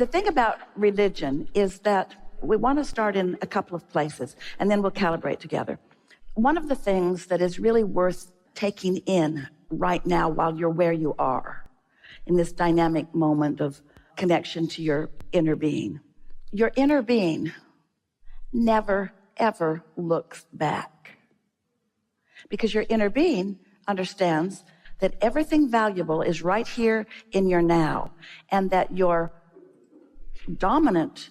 The thing about religion is that we want to start in a couple of places, and then we'll calibrate together. One of the things that is really worth taking in right now while you're where you are, in this dynamic moment of connection to your inner being. Your inner being never, ever looks back. Because your inner being understands that everything valuable is right here in your now, and that your dominant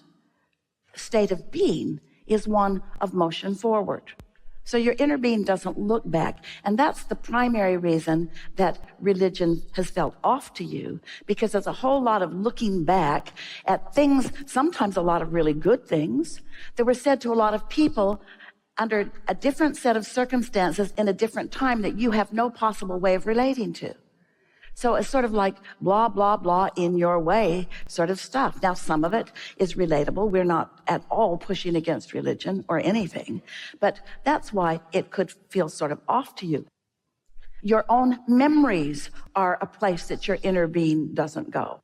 state of being is one of motion forward. So your inner being doesn't look back. And that's the primary reason that religion has felt off to you, because there's a whole lot of looking back at things, sometimes a lot of really good things, that were said to a lot of people under a different set of circumstances in a different time that you have no possible way of relating to. So it's sort of like blah, blah, blah in your way sort of stuff. Now, some of it is relatable. We're not at all pushing against religion or anything, but that's why it could feel sort of off to you. Your own memories are a place that your inner being doesn't go.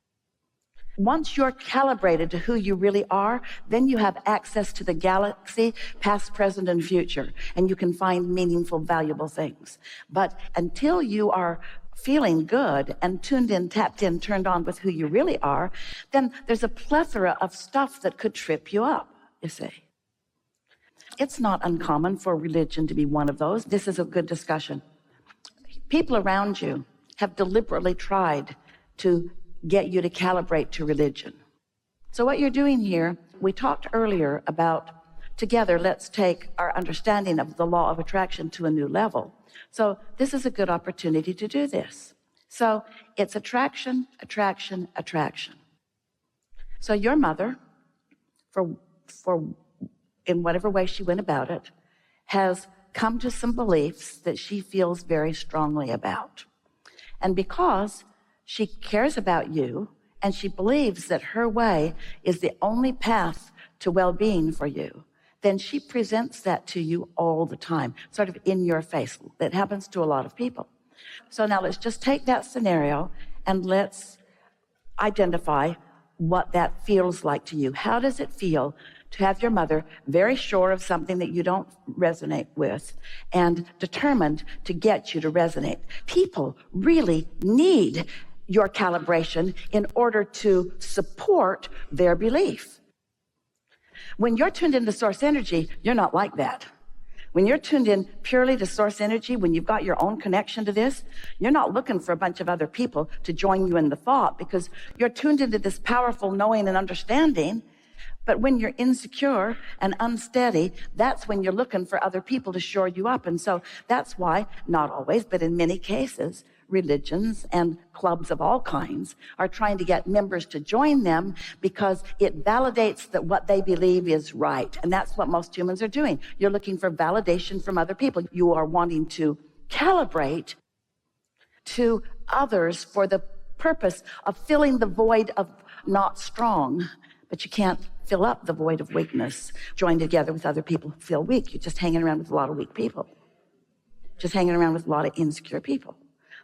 Once you're calibrated to who you really are, then you have access to the galaxy, past, present, and future, and you can find meaningful, valuable things. But until you are feeling good and tuned in, tapped in, turned on with who you really are, then there's a plethora of stuff that could trip you up, you see. It's not uncommon for religion to be one of those. This is a good discussion. People around you have deliberately tried to get you to calibrate to religion. So what you're doing here, we talked earlier about, together, let's take our understanding of the law of attraction to a new level. So this is a good opportunity to do this. So it's attraction, attraction, attraction. So your mother, for in whatever way she went about it, has come to some beliefs that she feels very strongly about. And because she cares about you and she believes that her way is the only path to well-being for you, then she presents that to you all the time, sort of in your face. That happens to a lot of people. So now let's just take that scenario and let's identify what that feels like to you. How does it feel to have your mother very sure of something that you don't resonate with and determined to get you to resonate? People really need your calibration in order to support their belief. When you're tuned into source energy, you're not like that. When you're tuned in purely to source energy, when you've got your own connection to this, you're not looking for a bunch of other people to join you in the thought, because you're tuned into this powerful knowing and understanding. But when you're insecure and unsteady, that's when you're looking for other people to shore you up. And so that's why, not always, but in many cases, religions and clubs of all kinds are trying to get members to join them, because it validates that what they believe is right. And that's what most humans are doing. You're looking for validation from other people. You are wanting to calibrate to others for the purpose of filling the void of not strong. But you can't fill up the void of weakness joined together with other people who feel weak. You're just hanging around with a lot of weak people. Just hanging around with a lot of insecure people.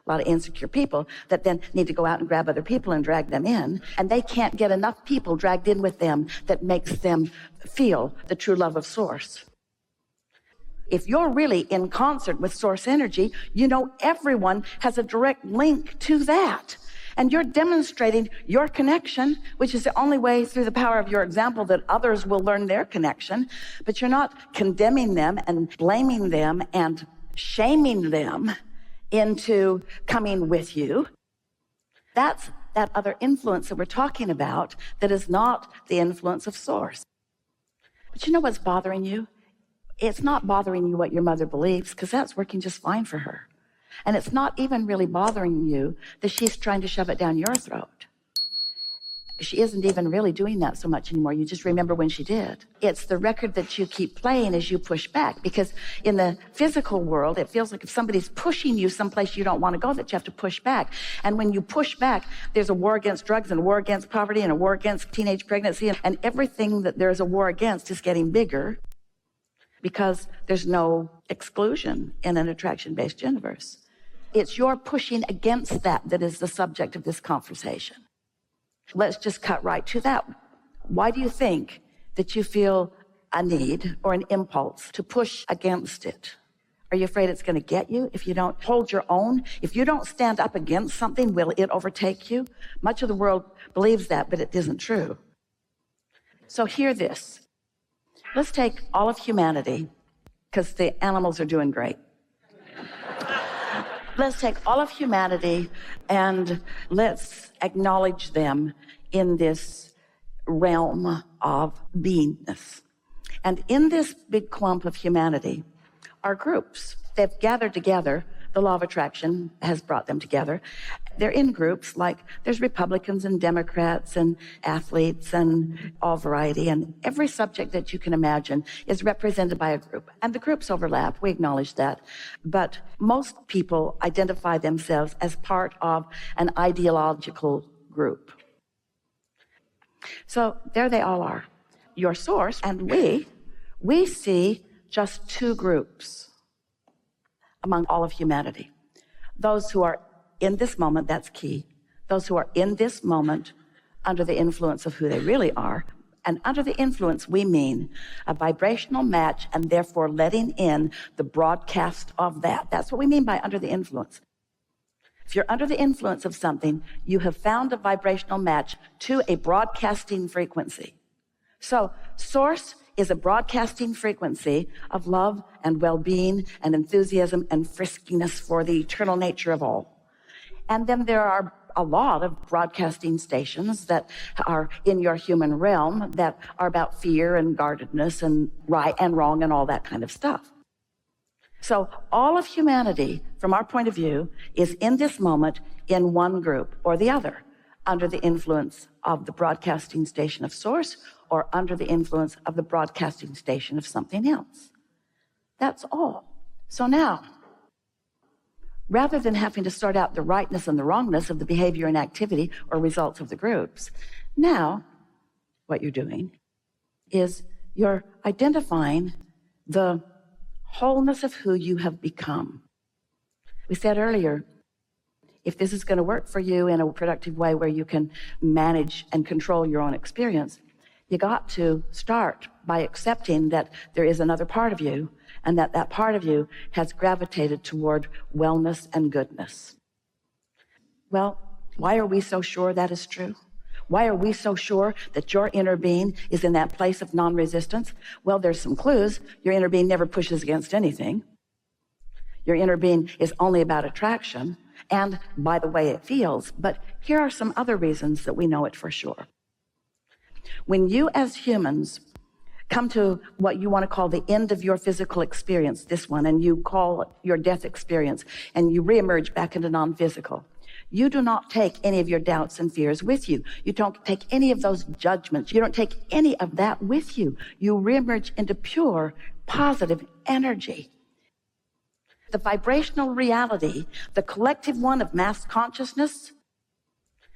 A lot of insecure people that then need to go out and grab other people and drag them in. And they can't get enough people dragged in with them that makes them feel the true love of source. If you're really in concert with source energy, you know everyone has a direct link to that. And you're demonstrating your connection, which is the only way through the power of your example that others will learn their connection. But you're not condemning them and blaming them and shaming them into coming with you. That's that other influence that we're talking about that is not the influence of source. But you know what's bothering you? It's not bothering you what your mother believes, because that's working just fine for her. And it's not even really bothering you that she's trying to shove it down your throat. She isn't even really doing that so much anymore. You just remember when she did. It's the record that you keep playing as you push back, because in the physical world, it feels like if somebody's pushing you someplace you don't want to go, that you have to push back. And when you push back, there's a war against drugs and a war against poverty and a war against teenage pregnancy, and everything that there's a war against is getting bigger, because there's no exclusion in an attraction-based universe. It's your pushing against that that is the subject of this conversation. Let's just cut right to that. Why do you think that you feel a need or an impulse to push against it? Are you afraid it's going to get you if you don't hold your own? If you don't stand up against something, will it overtake you? Much of the world believes that, but it isn't true. So hear this. Let's take all of humanity, because the animals are doing great. Let's take all of humanity and let's acknowledge them in this realm of beingness. And in this big clump of humanity are groups. They've gathered together. The law of attraction has brought them together. They're in groups, like there's Republicans and Democrats and athletes and all variety, and every subject that you can imagine is represented by a group. And the groups overlap, we acknowledge that. But most people identify themselves as part of an ideological group. So there they all are. Your source and we see just two groups among all of humanity. Those who are in this moment, that's key. Those who are in this moment under the influence of who they really are. And under the influence, we mean a vibrational match and therefore letting in the broadcast of that. That's what we mean by under the influence. If you're under the influence of something, you have found a vibrational match to a broadcasting frequency. So source is a broadcasting frequency of love and well-being and enthusiasm and friskiness for the eternal nature of all. And then there are a lot of broadcasting stations that are in your human realm that are about fear and guardedness and right and wrong and all that kind of stuff. So all of humanity, from our point of view, is in this moment in one group or the other, under the influence of the broadcasting station of source or under the influence of the broadcasting station of something else. That's all. So now, rather than having to sort out the rightness and the wrongness of the behavior and activity or results of the groups, now what you're doing is you're identifying the wholeness of who you have become. We said earlier, if this is going to work for you in a productive way where you can manage and control your own experience, you got to start by accepting that there is another part of you and that that part of you has gravitated toward wellness and goodness. Well, why are we so sure that is true? Why are we so sure that your inner being is in that place of non-resistance? Well, there's some clues. Your inner being never pushes against anything. Your inner being is only about attraction and by the way it feels. But here are some other reasons that we know it for sure. When you as humans come to what you want to call the end of your physical experience, this one, and you call it your death experience, and you reemerge back into non-physical, you do not take any of your doubts and fears with you. You don't take any of those judgments. You don't take any of that with you. You reemerge into pure, positive energy. The vibrational reality, the collective one of mass consciousness,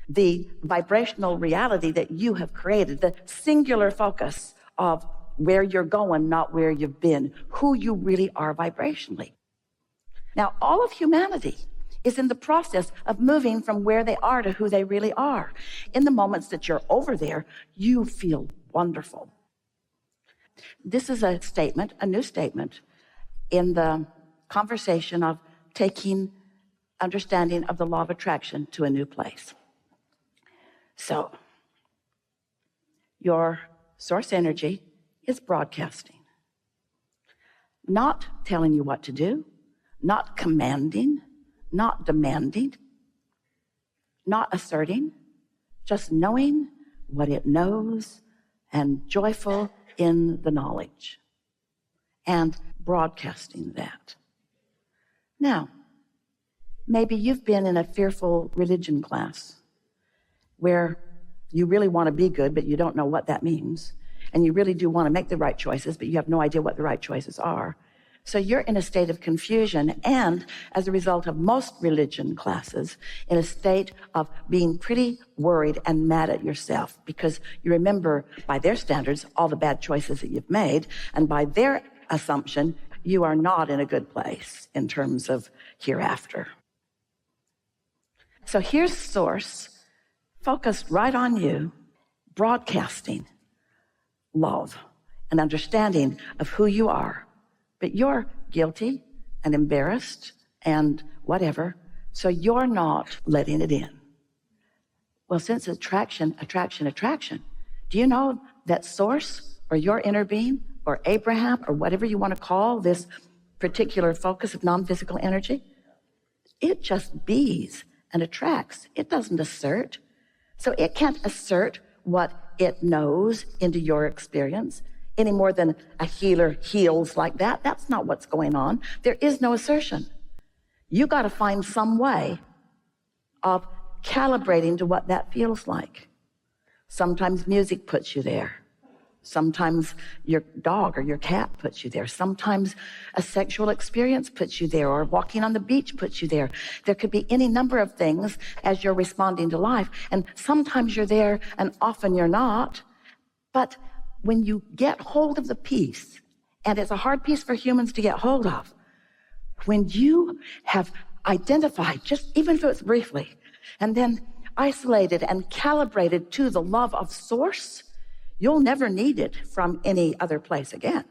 the vibrational reality that you have created, the singular focus of where you're going, not where you've been, who you really are vibrationally. Now, all of humanity is in the process of moving from where they are to who they really are. In the moments that you're over there, you feel wonderful. This is a statement, a new statement, in the conversation of taking understanding of the law of attraction to a new place. So, your source energy is broadcasting, not telling you what to do, not commanding, not demanding, not asserting, just knowing what it knows and joyful in the knowledge and broadcasting that. Now, maybe you've been in a fearful religion class where you really want to be good, but you don't know what that means. And you really do want to make the right choices, but you have no idea what the right choices are. So you're in a state of confusion and, as a result of most religion classes, in a state of being pretty worried and mad at yourself because you remember, by their standards, all the bad choices that you've made, and by their assumption, you are not in a good place in terms of hereafter. So here's source focused right on you, broadcasting love and understanding of who you are. But you're guilty and embarrassed and whatever, so you're not letting it in. Well, since attraction, do you know that source or your inner being or Abraham or whatever you want to call this particular focus of non-physical energy, it just bees and attracts. It doesn't assert. So it can't assert what it knows into your experience any more than a healer heals like that. That's not what's going on. There is no assertion. You got to find some way of calibrating to what that feels like. Sometimes music puts you there. Sometimes your dog or your cat puts you there. Sometimes a sexual experience puts you there, or walking on the beach puts you there. There could be any number of things as you're responding to life. And sometimes you're there and often you're not. But when you get hold of the piece, and it's a hard piece for humans to get hold of, when you have identified, just even if it's briefly, and then isolated and calibrated to the love of source, you'll never need it from any other place again,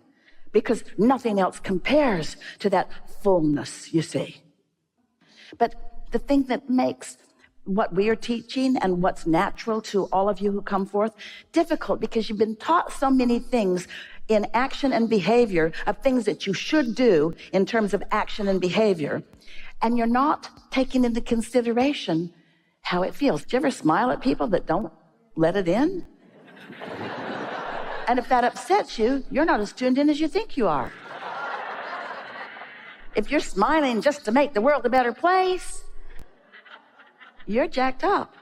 because nothing else compares to that fullness, you see. But the thing that makes what we are teaching and what's natural to all of you who come forth difficult, because you've been taught so many things in action and behavior of things that you should do in terms of action and behavior, and you're not taking into consideration how it feels. Do you ever smile at people that don't let it in? And if that upsets you, you're not as tuned in as you think you are. If you're smiling just to make the world a better place, you're jacked up.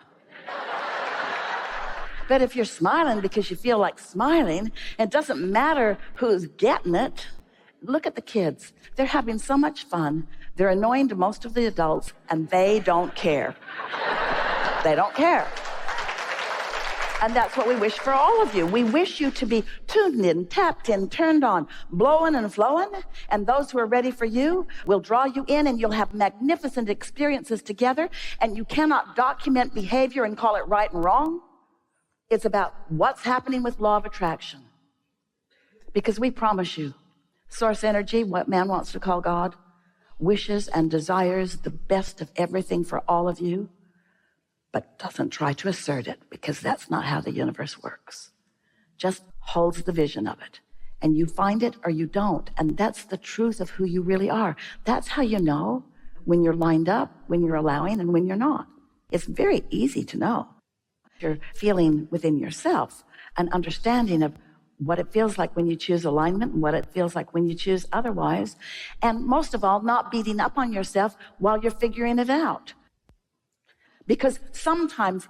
But if you're smiling because you feel like smiling, it doesn't matter who's getting it. Look at the kids. They're having so much fun. They're annoying to most of the adults, and they don't care. They don't care. And that's what we wish for all of you. We wish you to be tuned in, tapped in, turned on, blowing and flowing. And those who are ready for you will draw you in, and you'll have magnificent experiences together. And you cannot document behavior and call it right and wrong. It's about what's happening with law of attraction. Because we promise you, source energy, what man wants to call God, wishes and desires the best of everything for all of you, but doesn't try to assert it, because that's not how the universe works. Just holds the vision of it. And you find it or you don't. And that's the truth of who you really are. That's how you know when you're lined up, when you're allowing, and when you're not. It's very easy to know. You're feeling within yourself an understanding of what it feels like when you choose alignment and what it feels like when you choose otherwise. And most of all, not beating up on yourself while you're figuring it out. Because sometimes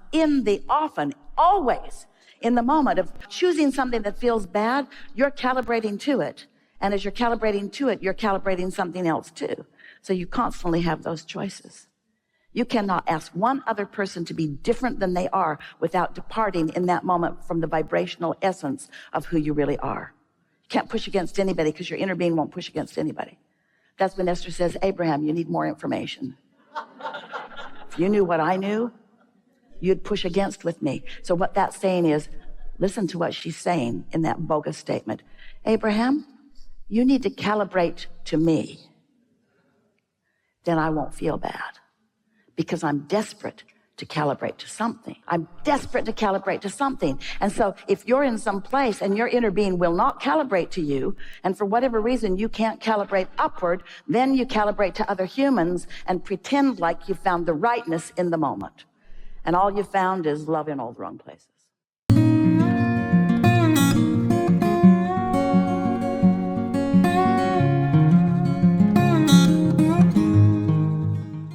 always in the moment of choosing something that feels bad, you're calibrating to it. And as you're calibrating to it, you're calibrating something else too. So you constantly have those choices. You cannot ask one other person to be different than they are without departing in that moment from the vibrational essence of who you really are. You can't push against anybody, because your inner being won't push against anybody. That's when Esther says, Abraham, you need more information. If you knew what I knew, you'd push against with me. So what that's saying is, listen to what she's saying in that bogus statement. Abraham, you need to calibrate to me. Then I won't feel bad. Because I'm desperate to calibrate to something. I'm desperate to calibrate to something. And so if you're in some place and your inner being will not calibrate to you, and for whatever reason you can't calibrate upward, then you calibrate to other humans and pretend like you found the rightness in the moment. And all you found is love in all the wrong places.